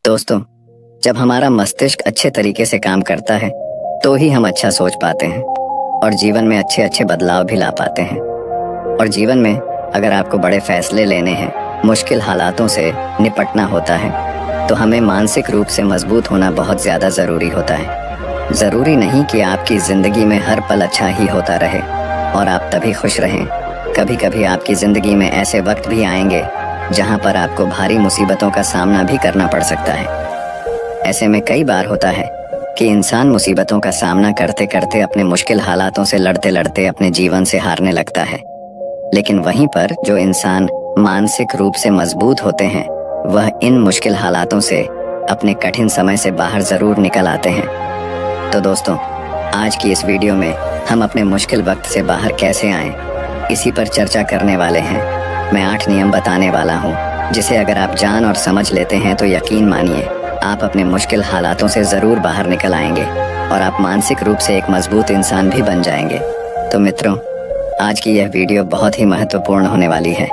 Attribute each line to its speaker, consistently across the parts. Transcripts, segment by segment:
Speaker 1: दोस्तों, जब हमारा मस्तिष्क अच्छे तरीके से काम करता है तो ही हम अच्छा सोच पाते हैं और जीवन में अच्छे अच्छे बदलाव भी ला पाते हैं। और जीवन में अगर आपको बड़े फैसले लेने हैं, मुश्किल हालातों से निपटना होता है, तो हमें मानसिक रूप से मजबूत होना बहुत ज़्यादा ज़रूरी होता है। ज़रूरी नहीं कि आपकी ज़िंदगी में हर पल अच्छा ही होता रहे और आप तभी खुश रहें। कभी कभी आपकी ज़िंदगी में ऐसे वक्त भी आएंगे जहां पर आपको भारी मुसीबतों का सामना भी करना पड़ सकता है। ऐसे में कई बार होता है कि इंसान मुसीबतों का सामना करते करते अपने मुश्किल हालातों से लड़ते लड़ते अपने जीवन से हारने लगता है। लेकिन वहीं पर जो इंसान मानसिक रूप से मजबूत होते हैं, वह इन मुश्किल हालातों से अपने कठिन समय से बाहर ज़रूर निकल आते हैं। तो दोस्तों, आज की इस वीडियो में हम अपने मुश्किल वक्त से बाहर कैसे आएं, इसी पर चर्चा करने वाले हैं। मैं 8 नियम बताने वाला हूँ, जिसे अगर आप जान और समझ लेते हैं तो यकीन मानिए आप अपने मुश्किल हालातों से ज़रूर बाहर निकल आएंगे और आप मानसिक रूप से एक मजबूत इंसान भी बन जाएंगे। तो मित्रों, आज की यह वीडियो बहुत ही महत्वपूर्ण होने वाली है,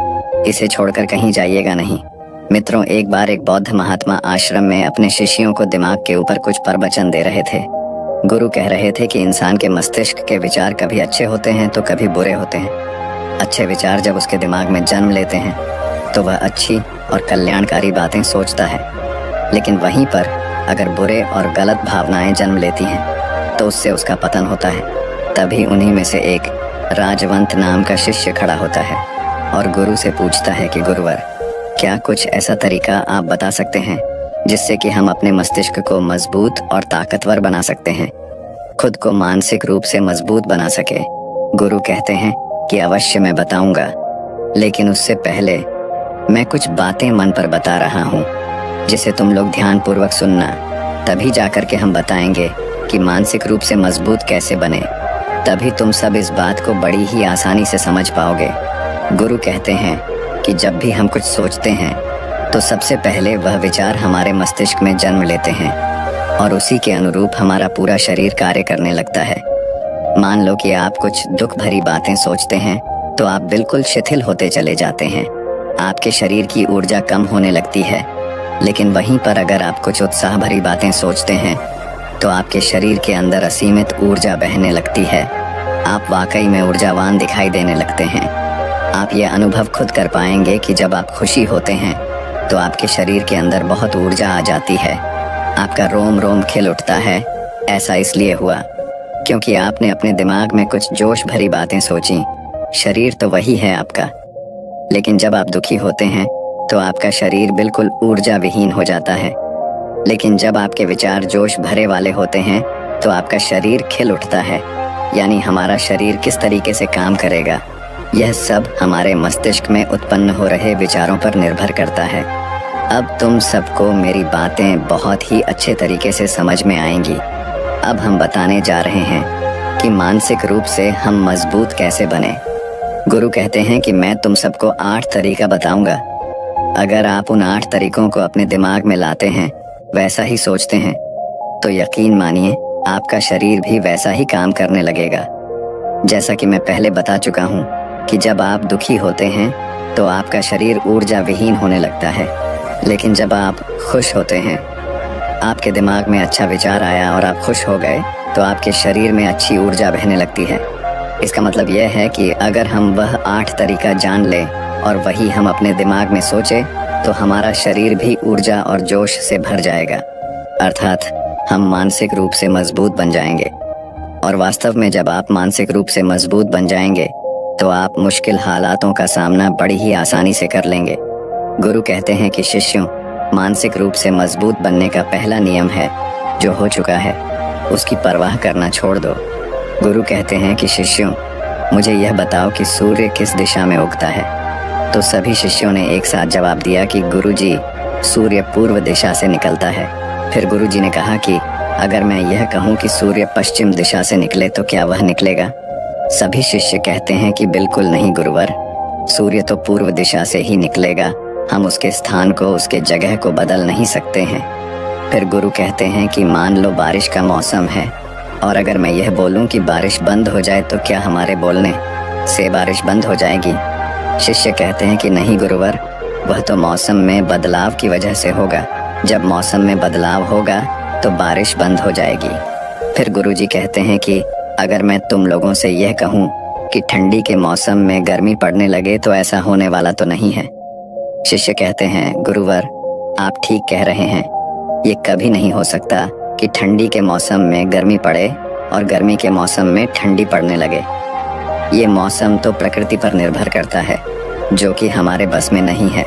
Speaker 1: इसे छोड़कर कहीं जाइएगा नहीं। मित्रों, एक बार एक बौद्ध महात्मा आश्रम में अपने शिष्यों को दिमाग के ऊपर कुछ प्रवचन दे रहे थे। गुरु कह रहे थे कि इंसान के मस्तिष्क के विचार कभी अच्छे होते हैं तो कभी बुरे होते हैं। अच्छे विचार जब उसके दिमाग में जन्म लेते हैं तो वह अच्छी और कल्याणकारी बातें सोचता है, लेकिन वहीं पर अगर बुरे और गलत भावनाएं जन्म लेती हैं तो उससे उसका पतन होता है। तभी उन्हीं में से एक राजवंत नाम का शिष्य खड़ा होता है और गुरु से पूछता है कि गुरुवर, क्या कुछ ऐसा तरीका आप बता सकते हैं जिससे कि हम अपने मस्तिष्क को मजबूत और ताकतवर बना सकते हैं, खुद को मानसिक रूप से मजबूत बना सके। गुरु कहते हैं कि अवश्य मैं बताऊंगा, लेकिन उससे पहले मैं कुछ बातें मन पर बता रहा हूँ जिसे तुम लोग ध्यान पूर्वक सुनना। तभी जाकर के हम बताएंगे कि मानसिक रूप से मजबूत कैसे बने। तभी तुम सब इस बात को बड़ी ही आसानी से समझ पाओगे। गुरु कहते हैं कि जब भी हम कुछ सोचते हैं तो सबसे पहले वह विचार हमारे मस्तिष्क में जन्म लेते हैं और उसी के अनुरूप हमारा पूरा शरीर कार्य करने लगता है। मान लो कि आप कुछ दुख भरी बातें सोचते हैं तो आप बिल्कुल शिथिल होते चले जाते हैं, आपके शरीर की ऊर्जा कम होने लगती है। लेकिन वहीं पर अगर आप कुछ उत्साह भरी बातें सोचते हैं तो आपके शरीर के अंदर असीमित ऊर्जा बहने लगती है, आप वाकई में ऊर्जावान दिखाई देने लगते हैं। आप ये अनुभव खुद कर पाएंगे कि जब आप खुशी होते हैं तो आपके शरीर के अंदर बहुत ऊर्जा आ जाती है, आपका रोम रोम खिल उठता है। ऐसा इसलिए हुआ क्योंकि आपने अपने दिमाग में कुछ जोश भरी बातें सोची। शरीर तो वही है आपका, लेकिन जब आप दुखी होते हैं तो आपका शरीर बिल्कुल ऊर्जा विहीन हो जाता है। लेकिन जब आपके विचार जोश भरे वाले होते हैं तो आपका शरीर खिल उठता है। यानी हमारा शरीर किस तरीके से काम करेगा, यह सब हमारे मस्तिष्क में उत्पन्न हो रहे विचारों पर निर्भर करता है। अब तुम सबको मेरी बातें बहुत ही अच्छे तरीके से समझ में आएंगी। अब हम बताने जा रहे हैं कि मानसिक रूप से हम मजबूत कैसे बने। गुरु कहते हैं कि मैं तुम सबको 8 तरीका बताऊंगा। अगर आप उन 8 तरीकों को अपने दिमाग में लाते हैं, वैसा ही सोचते हैं, तो यकीन मानिए आपका शरीर भी वैसा ही काम करने लगेगा। जैसा कि मैं पहले बता चुका हूँ कि जब आप दुखी होते हैं तो आपका शरीर ऊर्जा विहीन होने लगता है, लेकिन जब आप खुश होते हैं, आपके दिमाग में अच्छा विचार आया और आप खुश हो गए तो आपके शरीर में अच्छी ऊर्जा बहने लगती है। इसका मतलब यह है कि अगर हम वह 8 तरीका जान लें और वही हम अपने दिमाग में सोचें तो हमारा शरीर भी ऊर्जा और जोश से भर जाएगा, अर्थात हम मानसिक रूप से मजबूत बन जाएंगे। और वास्तव में जब आप मानसिक रूप से मजबूत बन जाएंगे तो आप मुश्किल हालातों का सामना बड़ी ही आसानी से कर लेंगे। गुरु कहते हैं कि शिष्यों, मानसिक रूप से मजबूत बनने का पहला नियम है, जो हो चुका है उसकी परवाह करना छोड़ दो। गुरु कहते हैं कि शिष्यों, मुझे यह बताओ कि सूर्य किस दिशा में उगता है। तो सभी शिष्यों ने एक साथ जवाब दिया कि गुरुजी, सूर्य पूर्व दिशा से निकलता है। फिर गुरुजी ने कहा कि अगर मैं यह कहूँ कि सूर्य पश्चिम दिशा से निकले तो क्या वह निकलेगा? सभी शिष्य कहते हैं कि बिल्कुल नहीं गुरुवर, सूर्य तो पूर्व दिशा से ही निकलेगा, हम उसके स्थान को, उसके जगह को बदल नहीं सकते हैं। फिर गुरु कहते हैं कि मान लो बारिश का मौसम है और अगर मैं यह बोलूं कि बारिश बंद हो जाए तो क्या हमारे बोलने से बारिश बंद हो जाएगी? शिष्य कहते हैं कि नहीं गुरुवर, वह तो मौसम में बदलाव की वजह से होगा। जब मौसम में बदलाव होगा तो बारिश बंद हो जाएगी। फिर गुरुजी कहते हैं कि अगर मैं तुम लोगों से यह कहूँ कि ठंडी के मौसम में गर्मी पड़ने लगे तो ऐसा होने वाला तो नहीं है। शिष्य कहते हैं, गुरुवर आप ठीक कह रहे हैं, ये कभी नहीं हो सकता कि ठंडी के मौसम में गर्मी पड़े और गर्मी के मौसम में ठंडी पड़ने लगे। ये मौसम तो प्रकृति पर निर्भर करता है, जो कि हमारे बस में नहीं है।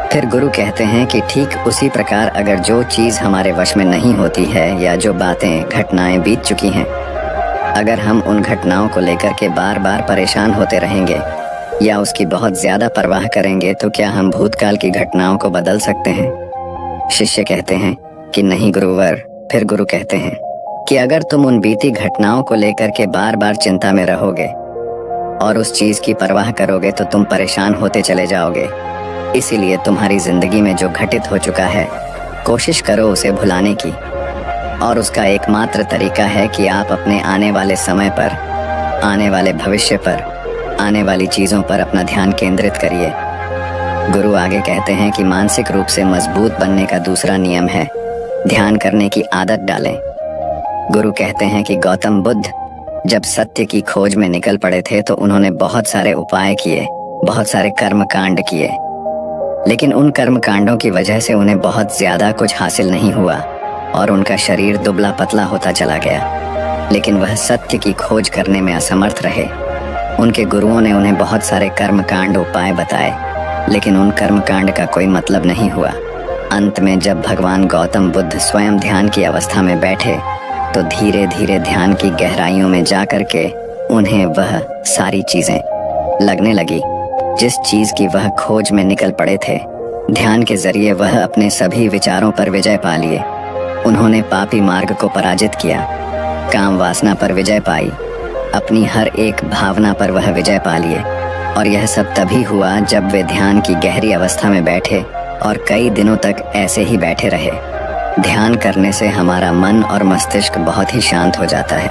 Speaker 1: फिर गुरु कहते हैं कि ठीक उसी प्रकार अगर जो चीज़ हमारे वश में नहीं होती है या जो बातें घटनाएं बीत चुकी हैं, अगर हम उन घटनाओं को लेकर के बार बार परेशान होते रहेंगे या उसकी बहुत ज़्यादा परवाह करेंगे तो क्या हम भूतकाल की घटनाओं को बदल सकते हैं? शिष्य कहते हैं कि नहीं गुरुवर। फिर गुरु कहते हैं कि अगर तुम उन बीती घटनाओं को लेकर के बार बार चिंता में रहोगे और उस चीज़ की परवाह करोगे तो तुम परेशान होते चले जाओगे। इसीलिए तुम्हारी जिंदगी में जो घटित हो चुका है, कोशिश करो उसे भुलाने की, और उसका एकमात्र तरीका है कि आप अपने आने वाले समय पर, आने वाले भविष्य पर, आने वाली चीज़ों पर अपना ध्यान केंद्रित करिए। गुरु आगे कहते हैं कि मानसिक रूप से मजबूत बनने का दूसरा नियम है ध्यान करने की आदत डालें। गुरु कहते हैं कि गौतम बुद्ध जब सत्य की खोज में निकल पड़े थे तो उन्होंने बहुत सारे उपाय किए, बहुत सारे कर्म कांड किए, लेकिन उन कर्म कांडों की वजह से उन्हें बहुत ज्यादा कुछ हासिल नहीं हुआ और उनका शरीर दुबला पतला होता चला गया। लेकिन वह सत्य की खोज करने में असमर्थ रहे। उनके गुरुओं ने उन्हें बहुत सारे कर्म कांड उपाय बताए, लेकिन उन कर्म कांड का कोई मतलब नहीं हुआ। अंत में जब भगवान गौतम बुद्ध स्वयं ध्यान की अवस्था में बैठे तो धीरे धीरे ध्यान की गहराइयों में जा करके उन्हें वह सारी चीजें लगने लगी जिस चीज की वह खोज में निकल पड़े थे। ध्यान के जरिए वह अपने सभी विचारों पर विजय पा लिए। उन्होंने पापी मार्ग को पराजित किया, काम वासना पर विजय पाई, अपनी हर एक भावना पर वह विजय पा लिए। और यह सब तभी हुआ जब वे ध्यान की गहरी अवस्था में बैठे और कई दिनों तक ऐसे ही बैठे रहे। ध्यान करने से हमारा मन और मस्तिष्क बहुत ही शांत हो जाता है,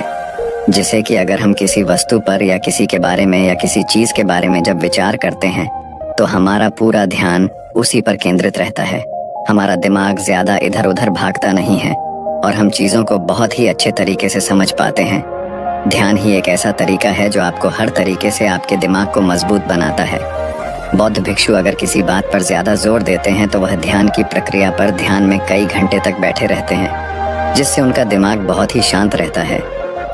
Speaker 1: जिससे कि अगर हम किसी वस्तु पर या किसी के बारे में या किसी चीज के बारे में जब विचार करते हैं तो हमारा पूरा ध्यान उसी पर केंद्रित रहता है। हमारा दिमाग ज्यादा इधर उधर भागता नहीं है और हम चीजों को बहुत ही अच्छे तरीके से समझ पाते हैं। ध्यान ही एक ऐसा तरीका है जो आपको हर तरीके से आपके दिमाग को मजबूत बनाता है। बौद्ध भिक्षु अगर किसी बात पर ज्यादा जोर देते हैं तो वह ध्यान की प्रक्रिया पर ध्यान में कई घंटे तक बैठे रहते हैं, जिससे उनका दिमाग बहुत ही शांत रहता है,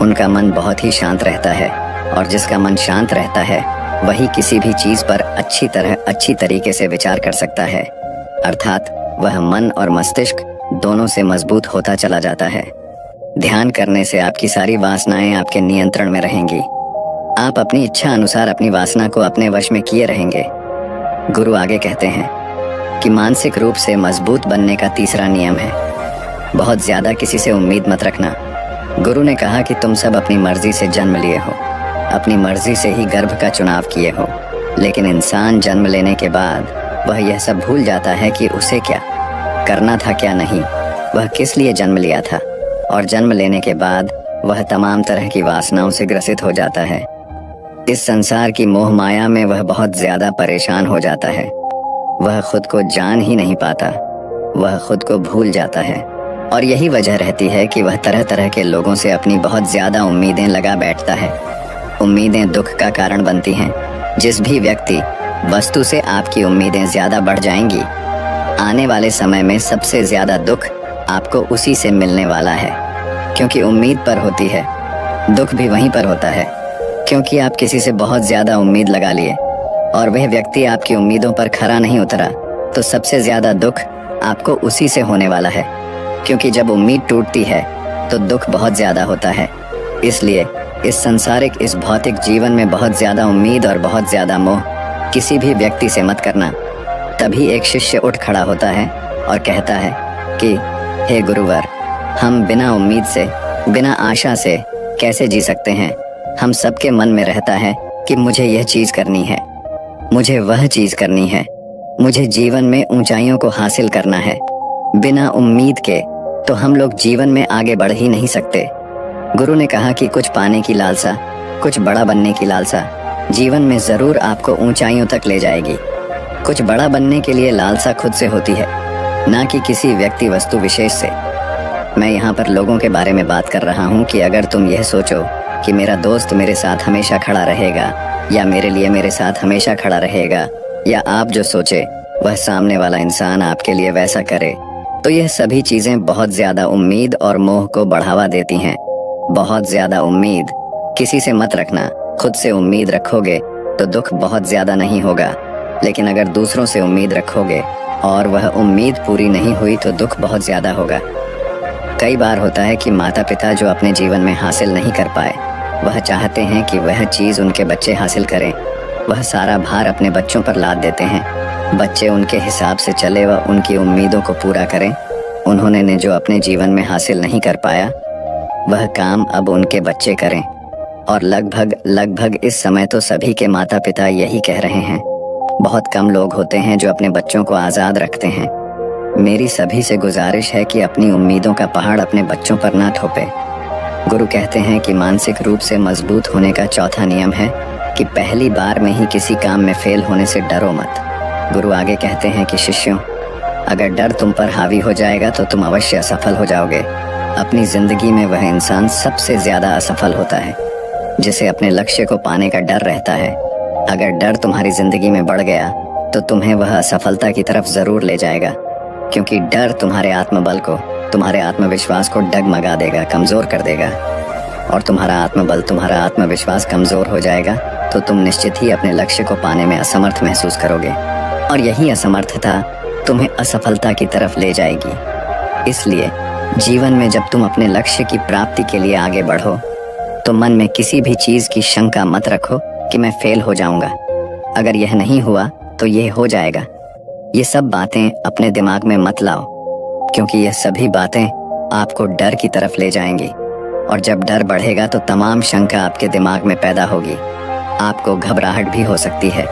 Speaker 1: उनका मन बहुत ही शांत रहता है। और जिसका मन शांत रहता है वही किसी भी चीज पर अच्छी तरीके से विचार कर सकता है, अर्थात वह मन और मस्तिष्क दोनों से मजबूत होता चला जाता है। ध्यान करने से आपकी सारी वासनाएं आपके नियंत्रण में रहेंगी। आप अपनी इच्छा अनुसार अपनी वासना को अपने वश में किए रहेंगे। गुरु आगे कहते हैं कि मानसिक रूप से मजबूत बनने का तीसरा नियम है बहुत ज्यादा किसी से उम्मीद मत रखना। गुरु ने कहा कि तुम सब अपनी मर्जी से जन्म लिए हो, अपनी मर्जी से ही गर्भ का चुनाव किए हो, लेकिन इंसान जन्म लेने के बाद वह यह सब भूल जाता है कि उसे क्या करना था क्या नहीं, वह किस लिए जन्म लिया था। और जन्म लेने के बाद वह तमाम तरह की वासनाओं से ग्रसित हो जाता है। इस संसार की मोह माया में वह बहुत ज्यादा परेशान हो जाता है। वह खुद को जान ही नहीं पाता, वह खुद को भूल जाता है। और यही वजह रहती है कि वह तरह तरह के लोगों से अपनी बहुत ज्यादा उम्मीदें लगा बैठता है। उम्मीदें दुख का कारण बनती हैं। जिस भी व्यक्ति वस्तु से आपकी उम्मीदें ज्यादा बढ़ जाएंगी, आने वाले समय में सबसे ज्यादा दुख आपको उसी से मिलने वाला है, क्योंकि उम्मीद पर होती है। दुख भी वहीं पर होता है, क्योंकि आप किसी से बहुत ज्यादा उम्मीद लगा लिए और वह व्यक्ति आपकी उम्मीदों पर खरा नहीं उतरा, तो सबसे ज्यादा दुख आपको उसी से होने वाला है। क्योंकि जब उम्मीद टूटती है तो दुख बहुत ज्यादा होता है। इसलिए इस संसारिक, इस भौतिक जीवन में बहुत ज्यादा उम्मीद और बहुत ज्यादा मोह किसी भी व्यक्ति से मत करना। तभी एक शिष्य उठ खड़ा होता है और कहता है कि हे गुरुवर, हम बिना उम्मीद से, बिना आशा से कैसे जी सकते हैं। हम सबके मन में रहता है कि मुझे यह चीज करनी है, मुझे वह चीज करनी है, मुझे जीवन में ऊंचाइयों को हासिल करना है। बिना उम्मीद के तो हम लोग जीवन में आगे बढ़ ही नहीं सकते। गुरु ने कहा कि कुछ पाने की लालसा, कुछ बड़ा बनने की लालसा जीवन में जरूर आपको ऊंचाइयों तक ले जाएगी। कुछ बड़ा बनने के लिए लालसा खुद से होती है, ना कि किसी व्यक्ति वस्तु विशेष से। मैं यहाँ पर लोगों के बारे में बात कर रहा हूँ कि अगर तुम यह सोचो कि मेरा दोस्त मेरे साथ हमेशा खड़ा रहेगा या मेरे लिए मेरे साथ हमेशा खड़ा रहेगा, या आप जो सोचे वह सामने वाला इंसान आपके लिए वैसा करे, तो यह सभी चीजें बहुत ज्यादा उम्मीद और मोह को बढ़ावा देती हैं। बहुत ज्यादा उम्मीद किसी से मत रखना। खुद से उम्मीद रखोगे तो दुख बहुत ज्यादा नहीं होगा, लेकिन अगर दूसरों से उम्मीद रखोगे और वह उम्मीद पूरी नहीं हुई तो दुख बहुत ज्यादा होगा। कई बार होता है कि माता पिता जो अपने जीवन में हासिल नहीं कर पाए, वह चाहते हैं कि वह चीज उनके बच्चे हासिल करें। वह सारा भार अपने बच्चों पर लाद देते हैं। बच्चे उनके हिसाब से चले व उनकी उम्मीदों को पूरा करें। उन्होंने ने जो अपने जीवन में हासिल नहीं कर पाया, वह काम अब उनके बच्चे करें। और लगभग इस समय तो सभी के माता पिता यही कह रहे हैं। बहुत कम लोग होते हैं जो अपने बच्चों को आज़ाद रखते हैं। मेरी सभी से गुजारिश है कि अपनी उम्मीदों का पहाड़ अपने बच्चों पर ना थोपे। गुरु कहते हैं कि मानसिक रूप से मजबूत होने का चौथा नियम है कि पहली बार में ही किसी काम में फेल होने से डरो मत। गुरु आगे कहते हैं कि शिष्यों, अगर डर तुम पर हावी हो जाएगा तो तुम अवश्य असफल हो जाओगे। अपनी जिंदगी में वह इंसान सबसे ज्यादा असफल होता है जिसे अपने लक्ष्य को पाने का डर रहता है। अगर डर तुम्हारी जिंदगी में बढ़ गया तो तुम्हें वह असफलता की तरफ जरूर ले जाएगा, क्योंकि डर तुम्हारे आत्मबल को, तुम्हारे आत्मविश्वास को डगमगा देगा, कमजोर कर देगा। और तुम्हारा आत्मबल, तुम्हारा आत्मविश्वास कमजोर हो जाएगा तो तुम निश्चित ही अपने लक्ष्य को पाने में असमर्थ महसूस करोगे, और यही असमर्थता तुम्हें असफलता की तरफ ले जाएगी। इसलिए जीवन में जब तुम अपने लक्ष्य की प्राप्ति के लिए आगे बढ़ो तो मन में किसी भी चीज की शंका मत रखो कि मैं फेल हो जाऊंगा। अगर यह नहीं हुआ तो यह हो जाएगा। ये सब बातें अपने दिमाग में मत लाओ, क्योंकि यह सभी बातें आपको डर की तरफ ले जाएंगी। और जब डर बढ़ेगा तो तमाम शंका आपके दिमाग में पैदा होगी। आपको घबराहट भी हो सकती है,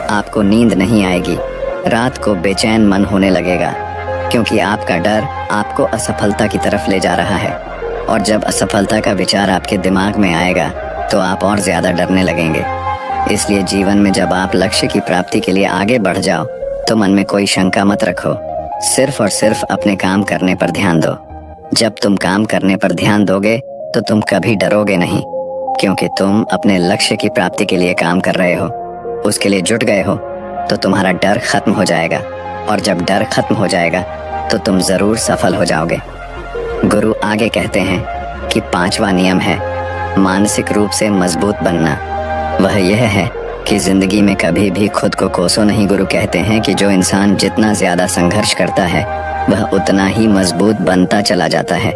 Speaker 1: आपको नींद नहीं आएगी, रात को बेचैन मन होने लगेगा, क्योंकि आपका डर आपको असफलता की तरफ ले जा रहा है। और जब असफलता का विचार आपके दिमाग में आएगा तो आप और ज्यादा डरने लगेंगे। इसलिए जीवन में जब आप लक्ष्य की प्राप्ति के लिए आगे बढ़ जाओ तो मन में कोई शंका मत रखो, सिर्फ और सिर्फ अपने काम करने पर ध्यान दो। जब तुम काम करने पर ध्यान दोगे तो तुम कभी डरोगे नहीं, क्योंकि तुम अपने लक्ष्य की प्राप्ति के लिए काम कर रहे हो, उसके लिए जुट गए हो। तो तुम्हारा डर खत्म हो जाएगा, और जब डर खत्म हो जाएगा तो तुम जरूर सफल हो जाओगे। गुरु आगे कहते हैं कि पांचवा नियम है मानसिक रूप से मजबूत बनना। वह यह है कि जिंदगी में कभी भी खुद को कोसो नहीं। गुरु कहते हैं कि जो इंसान जितना ज्यादा संघर्ष करता है वह उतना ही मजबूत बनता चला जाता है।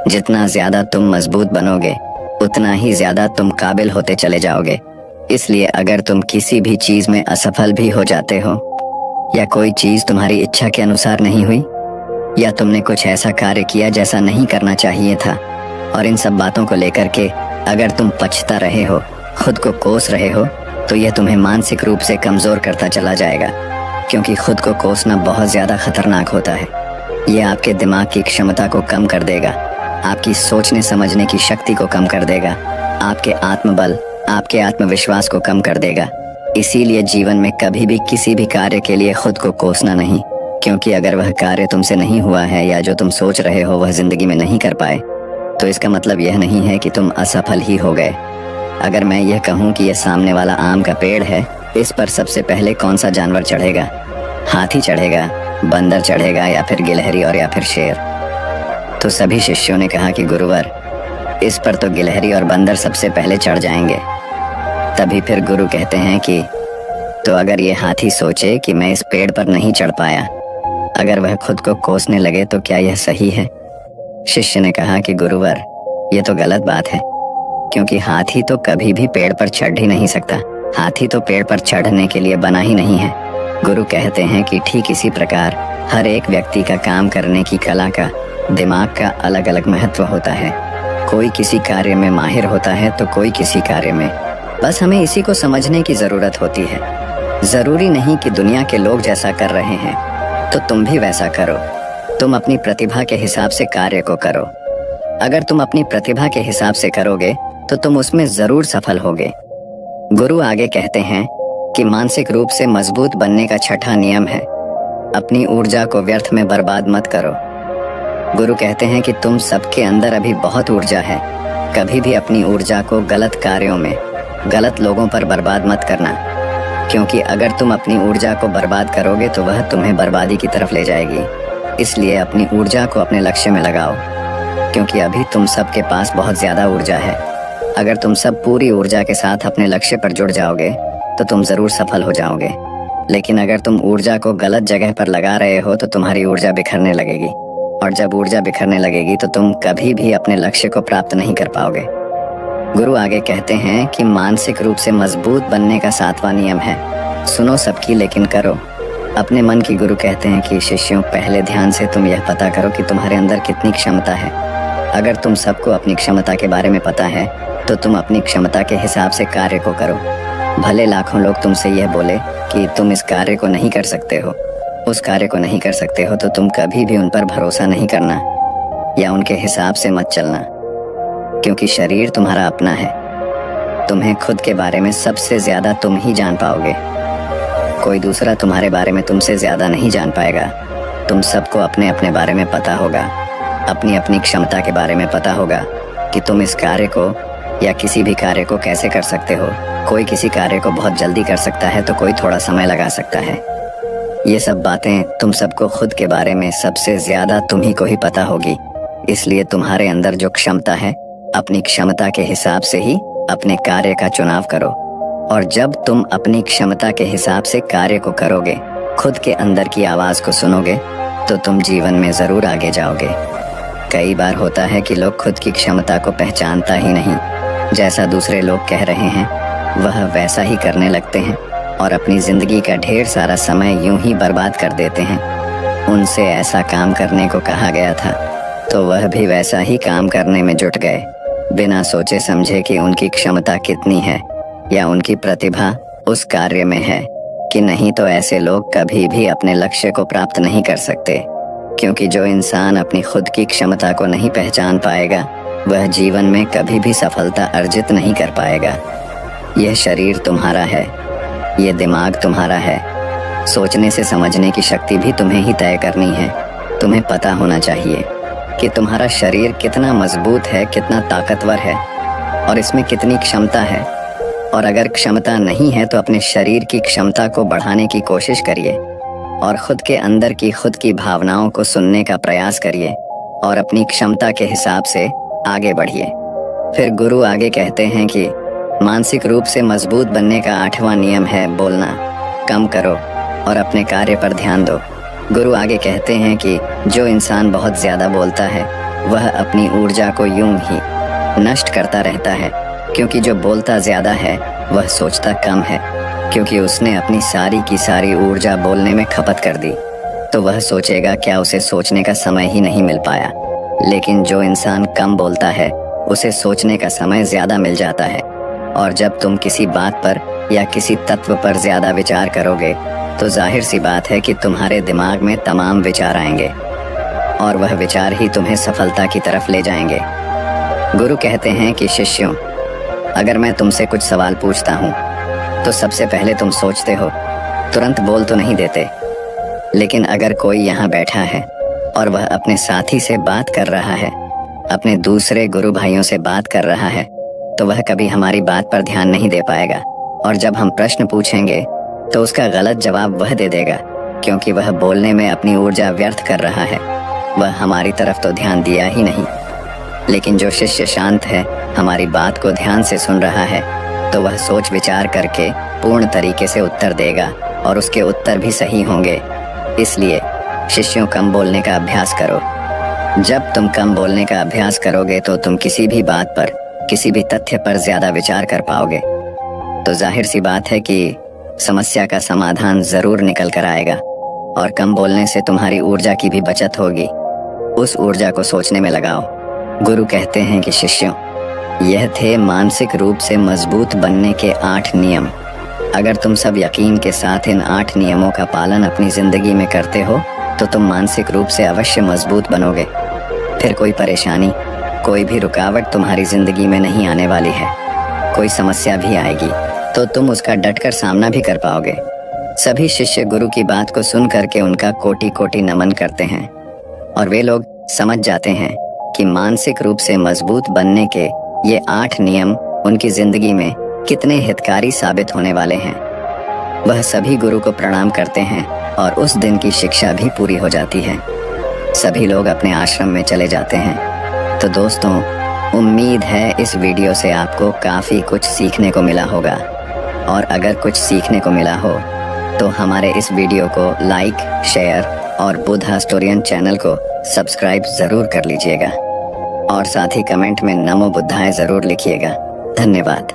Speaker 1: जितना ज्यादा तुम मजबूत बनोगे उतना ही ज्यादा तुम काबिल होते चले जाओगे। इसलिए अगर तुम किसी भी चीज में असफल भी हो जाते हो, या कोई चीज तुम्हारी इच्छा के अनुसार नहीं हुई, या तुमने कुछ ऐसा कार्य किया जैसा नहीं करना चाहिए था, और इन सब बातों को लेकर के अगर तुम पछता रहे हो, खुद को कोस रहे हो, तो यह तुम्हें मानसिक रूप से कमजोर करता चला जाएगा, क्योंकि खुद को कोसना बहुत ज्यादा खतरनाक होता है। यह आपके दिमाग की क्षमता को कम कर देगा, आपकी सोचने समझने की शक्ति को कम कर देगा, आपके आत्मबल, आपके आत्मविश्वास को कम कर देगा। इसीलिए जीवन में कभी भी किसी भी कार्य के लिए खुद को कोसना नहीं, क्योंकि अगर वह कार्य तुमसे नहीं हुआ है या जो तुम सोच रहे हो वह जिंदगी में नहीं कर पाए, तो इसका मतलब यह नहीं है कि तुम असफल ही हो गए। अगर मैं यह कहूँ कि यह सामने वाला आम का पेड़ है, इस पर सबसे पहले कौन सा जानवर चढ़ेगा? हाथी चढ़ेगा, बंदर चढ़ेगा, या फिर गिलहरी और या फिर शेर? तो सभी शिष्यों ने कहा कि गुरुवर, इस पर तो गिलहरी और बंदर सबसे पहले चढ़ जाएंगे। तभी फिर गुरु कहते हैं कि तो अगर ये हाथी सोचे कि मैं इस पेड़ पर नहीं चढ़ पाया, अगर वह खुद को कोसने लगे तो क्या यह सही है? शिष्य ने कहा कि गुरुवर, यह तो गलत बात है, क्योंकि हाथी तो कभी भी पेड़ पर चढ़ ही नहीं सकता। हाथी तो पेड़ पर चढ़ने के लिए बना ही नहीं है। गुरु कहते हैं कि ठीक इसी प्रकार हर एक व्यक्ति का काम करने की कला का, दिमाग का अलग अलग महत्व होता है। कोई किसी कार्य में माहिर होता है तो कोई किसी कार्य में। बस हमें इसी को समझने की जरूरत होती है। जरूरी नहीं कि दुनिया के लोग जैसा कर रहे हैं तो तुम भी वैसा करो। तुम अपनी प्रतिभा के हिसाब से कार्य को करो। अगर तुम अपनी प्रतिभा के हिसाब से करोगे तो तुम उसमें जरूर सफल होगे। गुरु आगे कहते हैं कि मानसिक रूप से मजबूत बनने का छठा नियम है अपनी ऊर्जा को व्यर्थ में बर्बाद मत करो। गुरु कहते हैं कि तुम सबके अंदर अभी बहुत ऊर्जा है। कभी भी अपनी ऊर्जा को गलत कार्यों में, गलत लोगों पर बर्बाद मत करना, क्योंकि अगर तुम अपनी ऊर्जा को बर्बाद करोगे तो वह तुम्हें बर्बादी की तरफ ले जाएगी। इसलिए अपनी ऊर्जा को अपने लक्ष्य में लगाओ, क्योंकि अभी तुम सबके पास बहुत ज़्यादा ऊर्जा है। अगर तुम सब पूरी ऊर्जा के साथ अपने लक्ष्य पर जुड़ जाओगे तो तुम ज़रूर सफल हो जाओगे। लेकिन अगर तुम ऊर्जा को गलत जगह पर लगा रहे हो तो तुम्हारी ऊर्जा बिखरने लगेगी, और जब ऊर्जा बिखरने लगेगी तो तुम कभी भी अपने लक्ष्य को प्राप्त नहीं कर पाओगे। गुरु आगे कहते हैं कि मानसिक रूप से मजबूत बनने का 7वां नियम है, सुनो सबकी लेकिन करो अपने मन की। गुरु कहते हैं कि शिष्यों, पहले ध्यान से तुम यह पता करो कि तुम्हारे अंदर कितनी क्षमता है। अगर तुम सबको अपनी क्षमता के बारे में पता है तो तुम अपनी क्षमता के हिसाब से कार्य को करो। भले लाखों लोग तुमसे यह बोले कि तुम इस कार्य को नहीं कर सकते हो, उस कार्य को नहीं कर सकते हो, तो तुम कभी भी उन पर भरोसा नहीं करना या उनके हिसाब से मत चलना, क्योंकि शरीर तुम्हारा अपना है। तुम्हें खुद के बारे में सबसे ज्यादा तुम ही जान पाओगे। कोई दूसरा तुम्हारे बारे में तुमसे ज्यादा नहीं जान पाएगा। तुम सबको अपने अपने बारे में पता होगा, अपनी अपनी क्षमता के बारे में पता होगा कि तुम इस कार्य को या किसी भी कार्य को कैसे कर सकते हो। कोई किसी कार्य को बहुत जल्दी कर सकता है तो कोई थोड़ा समय लगा सकता है। ये सब बातें तुम सबको खुद के बारे में सबसे ज्यादा तुम्ही को ही पता होगी। इसलिए तुम्हारे अंदर जो क्षमता है, अपनी क्षमता के हिसाब से ही अपने कार्य का चुनाव करो। और जब तुम अपनी क्षमता के हिसाब से कार्य को करोगे, खुद के अंदर की आवाज को सुनोगे, तो तुम जीवन में जरूर आगे जाओगे। कई बार होता है कि लोग खुद की क्षमता को पहचानता ही नहीं, जैसा दूसरे लोग कह रहे हैं वह वैसा ही करने लगते हैं और अपनी जिंदगी का ढेर सारा समय यूं ही बर्बाद कर देते हैं। उनसे ऐसा काम करने को कहा गया था तो वह भी वैसा ही काम करने में जुट गए, बिना सोचे समझे कि उनकी क्षमता कितनी है या उनकी प्रतिभा उस कार्य में है कि नहीं। तो ऐसे लोग कभी भी अपने लक्ष्य को प्राप्त नहीं कर सकते, क्योंकि जो इंसान अपनी खुद की क्षमता को नहीं पहचान पाएगा वह जीवन में कभी भी सफलता अर्जित नहीं कर पाएगा। यह शरीर तुम्हारा है, यह दिमाग तुम्हारा है। सोचने से समझने की शक्ति भी तुम्हें ही तय करनी है। तुम्हें पता होना चाहिए कि तुम्हारा शरीर कितना मजबूत है, कितना ताकतवर है और इसमें कितनी क्षमता है। और अगर क्षमता नहीं है तो अपने शरीर की क्षमता को बढ़ाने की कोशिश करिए और खुद के अंदर की खुद की भावनाओं को सुनने का प्रयास करिए और अपनी क्षमता के हिसाब से आगे बढ़िए। फिर गुरु आगे कहते हैं कि मानसिक रूप से मजबूत बनने का 8वां नियम है, बोलना कम करो और अपने कार्य पर ध्यान दो। गुरु आगे कहते हैं कि जो इंसान बहुत ज्यादा बोलता है वह अपनी ऊर्जा को यूं ही नष्ट करता रहता है, क्योंकि जो बोलता ज्यादा है वह सोचता कम है, क्योंकि उसने अपनी सारी की सारी ऊर्जा बोलने में खपत कर दी। तो वह सोचेगा क्या उसे सोचने का समय ही नहीं मिल पाया। लेकिन जो इंसान कम बोलता है उसे सोचने का समय ज्यादा मिल जाता है। और जब तुम किसी बात पर या किसी तत्व पर ज्यादा विचार करोगे तो जाहिर सी बात है कि तुम्हारे दिमाग में तमाम विचार आएंगे और वह विचार ही तुम्हें सफलता की तरफ ले जाएंगे। गुरु कहते हैं कि शिष्यों, अगर मैं तुमसे कुछ सवाल पूछता हूँ तो सबसे पहले तुम सोचते हो, तुरंत बोल तो नहीं देते। लेकिन अगर कोई यहाँ बैठा है और वह अपने साथी से बात कर रहा है, अपने दूसरे गुरु भाइयों से बात कर रहा है, तो वह कभी हमारी बात पर ध्यान नहीं दे पाएगा। और जब हम प्रश्न पूछेंगे तो उसका गलत जवाब वह दे देगा, क्योंकि वह बोलने में अपनी ऊर्जा व्यर्थ कर रहा है। वह हमारी तरफ तो ध्यान दिया ही नहीं। लेकिन जो शिष्य शांत है, हमारी बात को ध्यान से सुन रहा है, तो वह सोच विचार करके पूर्ण तरीके से उत्तर देगा और उसके उत्तर भी सही होंगे। इसलिए शिष्यों, कम बोलने का अभ्यास करो। जब तुम कम बोलने का अभ्यास करोगे तो तुम किसी भी बात पर, किसी भी तथ्य पर ज्यादा विचार कर पाओगे। तो जाहिर सी बात है कि समस्या का समाधान जरूर निकल कर आएगा। और कम बोलने से तुम्हारी ऊर्जा की भी बचत होगी। उस ऊर्जा को सोचने में लगाओ। गुरु कहते हैं कि शिष्यों, यह थे मानसिक रूप से मजबूत बनने के 8 नियम। अगर तुम सब यकीन के साथ इन 8 नियमों का पालन अपनी जिंदगी में करते हो तो तुम मानसिक रूप से अवश्य मजबूत बनोगे। फिर कोई परेशानी, कोई भी रुकावट तुम्हारी जिंदगी में नहीं आने वाली है। कोई समस्या भी आएगी तो तुम उसका डटकर सामना भी कर पाओगे। सभी शिष्य गुरु की बात को सुन करके उनका कोटि कोटि नमन करते हैं और वे लोग समझ जाते हैं कि मानसिक रूप से मजबूत बनने के ये 8 नियम उनकी जिंदगी में कितने हितकारी साबित होने वाले हैं। वह सभी गुरु को प्रणाम करते हैं और उस दिन की शिक्षा भी पूरी हो जाती है। सभी लोग अपने आश्रम में चले जाते हैं। तो दोस्तों, उम्मीद है इस वीडियो से आपको काफ़ी कुछ सीखने को मिला होगा, और अगर कुछ सीखने को मिला हो तो हमारे इस वीडियो को लाइक, शेयर और बुद्धा स्टोरियन चैनल को सब्सक्राइब ज़रूर कर लीजिएगा और साथ ही कमेंट में नमो बुद्धाय ज़रूर लिखिएगा। धन्यवाद।